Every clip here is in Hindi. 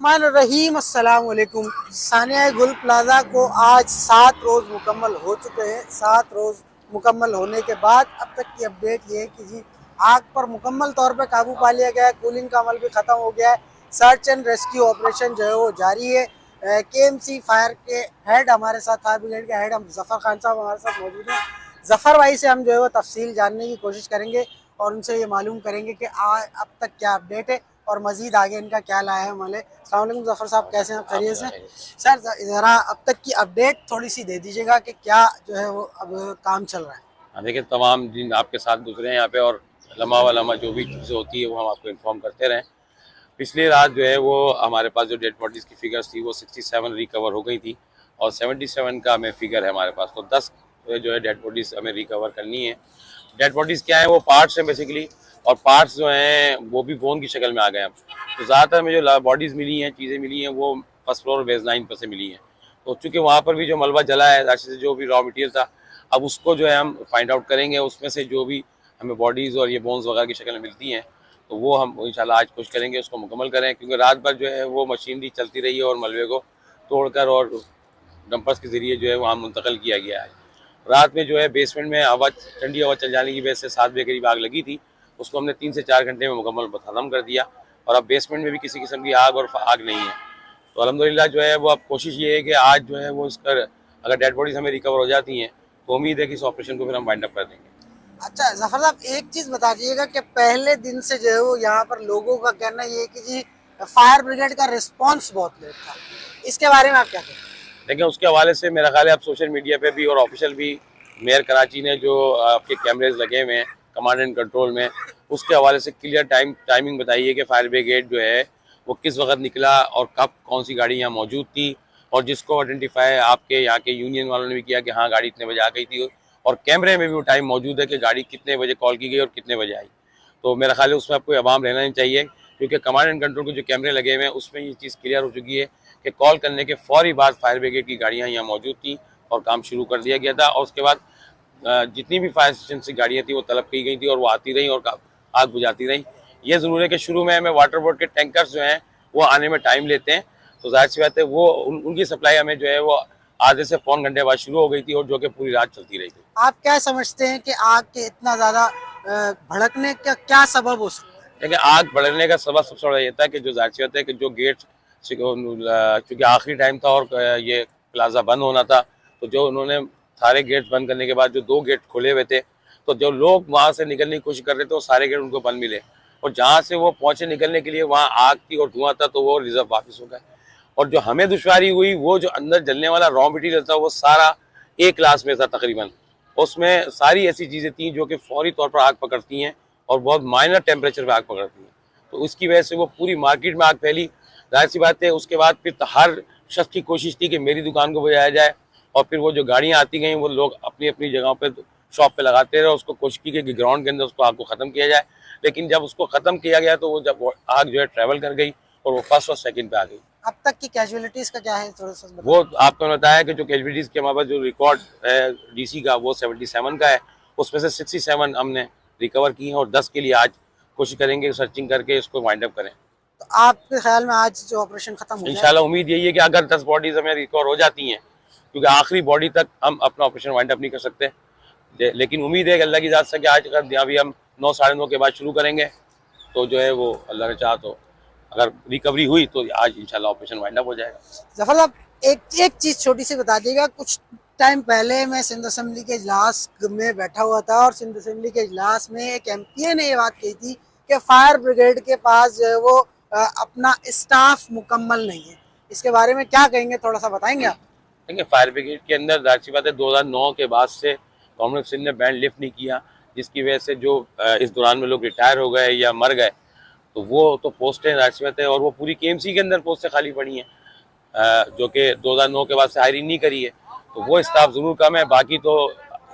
बिस्मिल्लाहिर्रहमानिर्रहीम। अस्सलाम वालेकुम। सानिया गुल प्लाजा को आज 7 रोज़ मुकम्मल हो चुके हैं। 7 रोज़ मुकम्मल होने के बाद अब तक की अपडेट ये है कि जी आग पर मुकम्मल तौर पर काबू पा लिया गया है। कूलिंग का अमल भी ख़त्म हो गया है। सर्च एंड रेस्क्यू ऑपरेशन जो है वो जारी है। KMC फायर के हेड हमारे साथ, फायर ब्रिगेड के हेड हम ज़फ़र खान साहब हमारे साथ मौजूद हैं। ज़फ़र भाई से हम जो है वो तफसील जानने की कोशिश करेंगे और उनसे ये मालूम करेंगे कि अब तक क्या अपडेट है और मज़ीद आगे इनका क्या लाया है हमारे। अस्सलाम वालेकुम ज़फ़र साहब, कैसे हैं आप? खैरियत से? सर ज़रा अब तक की अपडेट थोड़ी सी दे दीजिएगा कि क्या जो है वो अब काम चल रहा है। हाँ, देखिए तमाम दिन आपके साथ गुजरे हैं यहाँ पे और लम्हा व लम्हा जो भी चीज़ें होती है वो हम आपको इन्फॉर्म करते रहें। पिछली रात जो है वो हमारे पास जो डेड बॉडीज़ की फिगर्स थी वो 67 रिकवर हो गई थी और 77 का हमें फिगर है हमारे पास। तो 10 जो है डेड बॉडीज़ हमें रिकवर करनी है। डेड बॉडीज़ क्या है, वो पार्ट्स हैं बेसिकली, और पार्ट्स जो हैं वो भी बोन की शक्ल में आ गए हैं। तो ज़्यादातर में जो बॉडीज़ मिली हैं, चीज़ें मिली हैं, वो फर्स्ट फ्लोर बेसलाइन पर से मिली हैं। तो चूँकि वहाँ पर भी जो मलबा जला है, राशि से जो भी रॉ मटेरियल था, अब उसको जो है हम फाइंड आउट करेंगे। उसमें से जो भी हमें बॉडीज़ और ये बोन्स वगैरह की शक्ल में मिलती हैं तो वो हम इंशाल्लाह आज कोशिश करेंगे उसको मुकम्मल करें, क्योंकि रात भर जो है वो मशीनरी चलती रही है और मलबे को तोड़कर और डंपर्स के ज़रिए जो है वहाँ मुंतकिल किया गया है। रात में जो है बेसमेंट में हवा, ठंडी हवा चल जाने की वजह से 7 बजे करीब आग लगी थी। उसको हमने 3 से 4 घंटे में मुकम्मल ख़त्म कर दिया और अब बेसमेंट में भी किसी किस्म की आग नहीं है। तो अल्हम्दुलिल्लाह जो है वो अब कोशिश ये है कि आज जो है वो इसका अगर डेड बॉडीज़ हमें रिकवर हो जाती हैं तो उम्मीद है कि इस ऑपरेशन को फिर हम वाइंड अप कर देंगे। अच्छा ज़फ़र साहब, एक चीज़ बता दीजिएगा कि पहले दिन से जो है वो यहाँ पर लोगों का कहना ये है कि जी फायर ब्रिगेड का रिस्पॉन्स बहुत लेट था। इसके बारे में आप क्या कहें? लेकिन उसके हवाले से मेरा ख्याल है अब सोशल मीडिया पे भी और ऑफिशियल भी मेयर कराची ने जो आपके कैमरेज लगे हुए हैं कमांड एंड कंट्रोल में, उसके हवाले से क्लियर टाइमिंग बताई है कि फायर ब्रिगेड जो है वो किस वक्त निकला और कब कौन सी गाड़ी यहाँ मौजूद थी, और जिसको आइडेंटिफाई आपके यहाँ के यूनियन वालों ने भी किया कि हाँ गाड़ी इतने बजे आ गई थी, और कैमरे में भी वो टाइम मौजूद है कि गाड़ी कितने बजे कॉल की गई और कितने बजे आई। तो मेरा ख्याल है उसमें आपको आवाम रहना नहीं चाहिए, क्योंकि कमांड एंड कंट्रोल के जो कैमरे लगे हुए हैं उसमें ये चीज़ क्लियर हो चुकी है कि कॉल करने के फौरी बाद फायर ब्रिगेड की गाड़ियाँ यहाँ मौजूद थी और काम शुरू कर दिया गया था। और उसके बाद जितनी भी फायर स्टेशन से गाड़ियाँ थी वो तलब की गई थी और वो आती रहीं और आग बुझाती रहीं। ये ज़रूर है कि शुरू में हमें वाटर बोर्ड के टैंकर्स जो हैं वो आने में टाइम लेते हैं, तो जाहिर सी बात है वो उनकी सप्लाई हमें जो है वो आधे से पौन घंटे बाद शुरू हो गई थी और जो कि पूरी रात चलती रही थी। आप क्या समझते हैं कि आग के इतना ज़्यादा भड़कने का क्या सबब हो सकता है? देखिए आग बढ़ने का सबब सबसे बड़ा ये था कि जो जाहिर सी बात है कि जो गेट, चूँकि आखिरी टाइम था और ये प्लाजा बंद होना था, तो जो उन्होंने सारे गेट्स बंद करने के बाद जो 2 गेट खुले हुए थे, तो जो लोग वहाँ से निकलने की कोशिश कर रहे थे वो सारे गेट उनको बंद मिले, और जहाँ से वो पहुँचे निकलने के लिए वहाँ आग थी और धुआं था, तो वो रिजर्व वापस हो गए। और जो हमें दुश्वारी हुई वो जो अंदर जलने वाला रॉ मटेरियल था वो सारा एक क्लास में था तकरीबन। उसमें सारी ऐसी चीज़ें थी जो कि फौरी तौर पर आग पकड़ती हैं और बहुत माइनर टेम्परेचर पे आग पकड़ती हैं, तो उसकी वजह से वो पूरी मार्केट में आग फैली। जाहिर सी बात है उसके बाद फिर हर शख्स की कोशिश थी कि मेरी दुकान को बचाया जाए, और फिर वो जो गाड़ियाँ आती गई वो लोग अपनी अपनी जगहों पे शॉप पे लगाते रहे, उसको कोशिश की कि ग्राउंड के अंदर उसको आग को ख़त्म किया जाए। लेकिन जब उसको ख़त्म किया गया तो वो जब आग जो है ट्रैवल कर गई और वो फर्स्ट और सेकंड पे आ गई। अब तक की कैजुअलिटीज का क्या है, थोड़ा सा बताइए। वो आपको बताया कि जो कैजुअलिटीज़ के हमारे पास जो रिकॉर्ड है डीसी का वो 77 का है, उसमें से 67 हमने रिकवर की हैं और 10 के लिए आज कोशिश करेंगे सर्चिंग करके इसको वाइंड अप करें। तो आपके ख्याल में आज जो ऑपरेशन खत्म हो जाए? इंशाल्लाह उम्मीद यही है कि अगर 10 बॉडीज हमें रिकवर हो जाती हैं, क्योंकि आखिरी बॉडी तक हम अपना ऑपरेशन वाइंड अप नहीं कर सकते, लेकिन उम्मीद है कि अल्लाह की ज़ात से कि आज अगर अभी हम 9 साढ़े 9 के बाद शुरू करेंगे तो जो है वो अल्लाह ने चाहा तो अगर रिकवरी हुई तो आज इंशाल्लाह ऑपरेशन वाइंड अप हो जाएगा। जफर साहब, एक चीज़ छोटी सी बता दीजिएगा। कुछ टाइम पहले मैं सिंध असेंबली के इजलास में बैठा हुआ था और सिंध असेंबली के इजलास में एक MPA ने ये बात कही थी कि फायर ब्रिगेड के पास जो है वो अपना स्टाफ मुकम्मल नहीं है। इसके बारे में क्या कहेंगे, थोड़ा सा बताएंगे आप? देखिए फायर ब्रिगेड के अंदर जाहिर सी बात है 2009 के बाद से गवर्नमेंट सिंध ने बैंड लिफ्ट नहीं किया, जिसकी वजह से जो इस दौरान में लोग रिटायर हो गए या मर गए, तो वो तो पोस्टें जाहिर सी बात है, और वो पूरी KMC के अंदर पोस्टें खाली पड़ी हैं जो कि 2009 के बाद से हायरिंग नहीं करी है, तो वो स्टाफ ज़रूर कम है। बाकी तो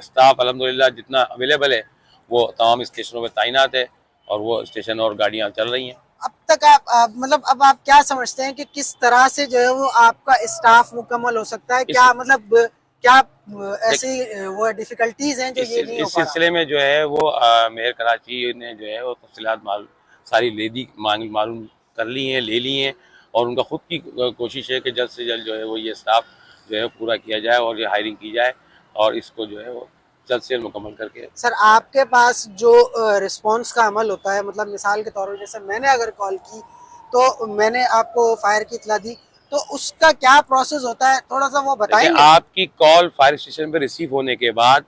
स्टाफ अल्हम्दुलिल्लाह जितना अवेलेबल है वो तमाम स्टेशनों में तैनात है और वो स्टेशन और गाड़ियाँ चल रही हैं। अब तक आप मतलब अब आप क्या समझते हैं कि किस तरह से जो है वो आपका स्टाफ मुकम्मल हो सकता है? क्या मतलब क्या ऐसी वो डिफिकल्टीज हैं जो ये नहीं हो इस पा रहा? सिलसिले में जो है वो मेयर कराची ने जो है वो तफसीलात सारी मालूम कर ली हैं, ले ली हैं, और उनका खुद की कोशिश है कि जल्द से जल्द जो है वो ये स्टाफ जो है पूरा किया जाए और ये हायरिंग की जाए और इसको जो है वो जल्द से जल्द मुकम्मल करके। सर आपके पास जो रिस्पांस का अमल होता है, मतलब मिसाल के तौर पर जैसे मैंने अगर कॉल की तो मैंने आपको फायर की इत्तला दी, तो उसका क्या प्रोसेस होता है, थोड़ा सा वो बताएंगे? आपकी कॉल फायर स्टेशन पे रिसीव होने के बाद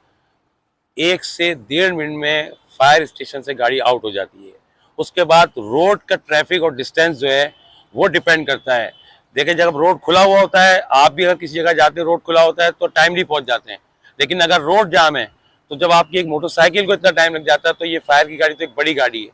1 से 1.5 मिनट में फायर स्टेशन से गाड़ी आउट हो जाती है। उसके बाद रोड का ट्रैफिक और डिस्टेंस जो है वो डिपेंड करता है। देखिए जब रोड खुला हुआ होता है, आप भी अगर किसी जगह जाते हैं रोड खुला होता है तो टाइमली पहुंच जाते हैं, लेकिन अगर रोड जाम है तो जब आपकी एक मोटरसाइकिल को इतना टाइम लग जाता है तो ये फायर की गाड़ी तो एक बड़ी गाड़ी है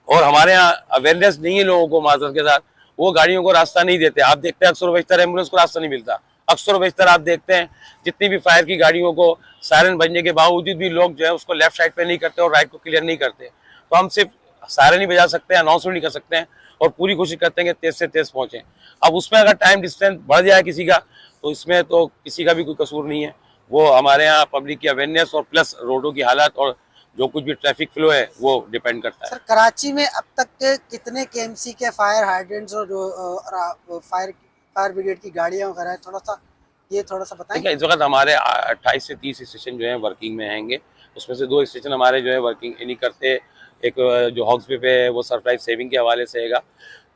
और हमारे यहाँ अवेयरनेस नहीं है लोगों को, माजरत के साथ वो गाड़ियों को रास्ता नहीं देते। आप देखते हैं अक्सर बेशतर एम्बुलेंस को रास्ता नहीं मिलता, अक्सर बेशतर आप देखते हैं जितनी भी फायर की गाड़ियों को सायरन बजने के बावजूद भी लोग जो है उसको लेफ्ट साइड पे नहीं करते और राइट को क्लियर नहीं करते। तो हम सिर्फ सायरन ही बजा सकते हैं, अनाउंसमेंट नहीं कर सकते हैं और पूरी कोशिश करते हैं कि तेज से तेज पहुंचे। अब उसमें अगर टाइम डिस्टेंस बढ़ जाए किसी का तो इसमें तो किसी का भी कोई कसूर नहीं है, वो हमारे यहाँ पब्लिक की अवेयरनेस और प्लस रोडों की हालत और जो कुछ भी ट्रैफिक फ्लो है वो डिपेंड करता है। सर कराची में अब तक के कितने केएमसी के फायर हाइड्रेंट्स और जो फायर ब्रिगेड की गाड़ियां वगैरह है, थोड़ा सा बताएं? इस वक्त हमारे 28 से 30 स्टेशन जो है वर्किंग में हैंगे। उसमें से 2 स्टेशन हमारे जो है वर्किंग नहीं करते, एक जो हॉक्सबे पे है वो सरप्राइज सेविंग के हवाले से हैगा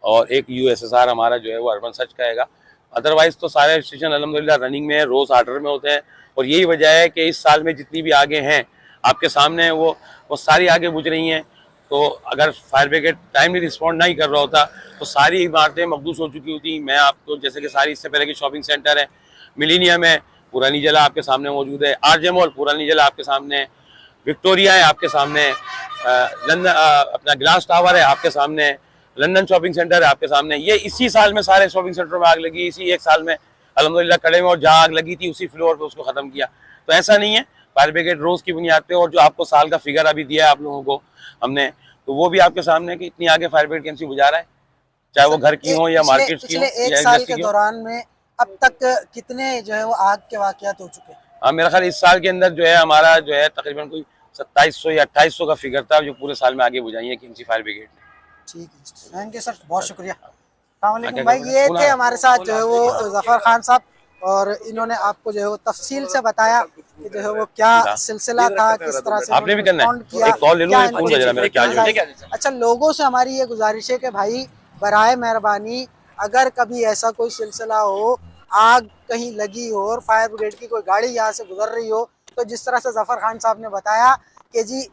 और एक USSR हमारा जो है वो अर्बन सर्च का हैगा। अदरवाइज तो सारे स्टेशन अल्हम्दुलिल्लाह रनिंग में है, रोज ऑर्डर में होते हैं और यही वजह है कि इस साल में जितनी भी आगे हैं आपके सामने है वो सारी आगे बुझ रही हैं। तो अगर फायर ब्रिगेड टाइमली रिस्पॉन्ड नहीं कर रहा होता तो सारी इमारतें मखदूस हो चुकी होती। मैं आपको जैसे कि सारी इससे पहले की शॉपिंग सेंटर है, मिलीनियम है, पुरानी जला आपके सामने मौजूद है, RJ मॉल पुरानी जला आपके सामने है, विक्टोरिया है आपके सामने है, लंदन अपना ग्लास टावर है आपके सामने है, लंदन शॉपिंग सेंटर है आपके सामने। ये इसी साल में सारे शॉपिंग सेंटरों में आग लगी, इसी एक साल में अल्हम्दुलिल्लाह कड़े में, और जहाँ आग लगी थी उसी फ्लोर पे उसको खत्म किया। तो ऐसा नहीं है, फायर ब्रिगेड रोज की बुनियाद पे, और जो आपको साल का फिगर अभी दिया है आप लोगों को हमने, तो वो भी आपके सामने कि इतनी आगे फायर ब्रिगेड केएमसी बुझा रहा है, चाहे वो घर की हो या मार्केट की हो। एक साल के दौरान में अब तक कितने जो है वो आग के वाकयात हो चुके हैं? हाँ, मेरा ख्याल इस साल के अंदर जो है हमारा जो है तकरीबन कोई 2700 या 2800 का फिगर था जो पूरे साल में आगे बुझाई है केएमसी फायर ब्रिगेड ने। ठीक है, थैंक यू सर, बहुत शुक्रिया। अस्सलाम भाई, ये थे हमारे साथ जो है वो जफर खान साहब, और इन्होंने आपको जो है वो तफसील से बताया कि जो है वो क्या सिलसिला था, किस तरह से आपने भी करना है, एक कॉल ले लो, एक फोन बजा मेरा, क्या। अच्छा, लोगों से हमारी ये गुजारिश है कि भाई बराए मेहरबानी अगर कभी ऐसा कोई सिलसिला हो, आग कहीं लगी हो और फायर ब्रिगेड की कोई गाड़ी यहाँ से गुजर रही हो, तो जिस तरह से जफर खान साहब ने बताया कि जी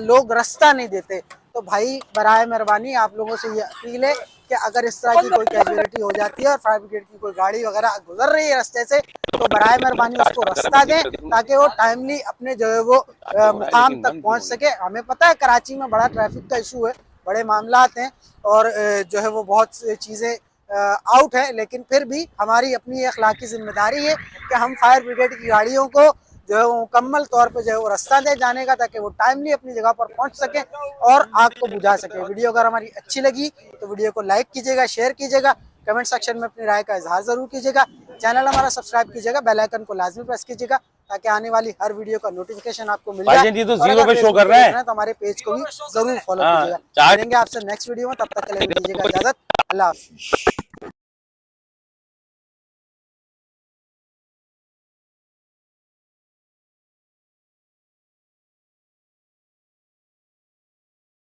लोग रास्ता नहीं देते, तो भाई बराए मेहरबानी आप लोगों से ये अपील है कि अगर इस तरह की कोई कैजुअलिटी हो जाती है और फायर ब्रिगेड की कोई गाड़ी वगैरह गुजर रही है रास्ते से, तो बराए मेहरबानी उसको रास्ता दें ताकि वो टाइमली अपने जो है वो मुकाम तक पहुंच सके। हमें पता है कराची में बड़ा ट्रैफिक का इशू है, बड़े मामलात हैं और जो है वो बहुत सी चीज़ें आउट है, लेकिन फिर भी हमारी अपनी अखलाकी जिम्मेदारी है कि हम फायर ब्रिगेड की गाड़ियों को जो है वो मुकम्मल तौर पे जो है वो रास्ता दे जाने का, ताकि वो टाइमली अपनी जगह पर पहुंच सके और आग को बुझा सके। वीडियो अगर हमारी अच्छी लगी तो वीडियो को लाइक कीजिएगा, शेयर कीजिएगा, कमेंट सेक्शन में अपनी राय का इजहार जरूर कीजिएगा, चैनल हमारा सब्सक्राइब कीजिएगा, बेल आइकन को लाजमी प्रेस कीजिएगा ताकि आने वाली हर वीडियो का नोटिफिकेशन आपको मिल जाए। तो 0 पे शो कर रहा है तो हमारे पेज को भी जरूर फॉलो कीजिएगा। मिलेंगे आपसे नेक्स्ट वीडियो में, तब तक के लिए दीजिएगा इजाजत, अल्लाह हाफिज़।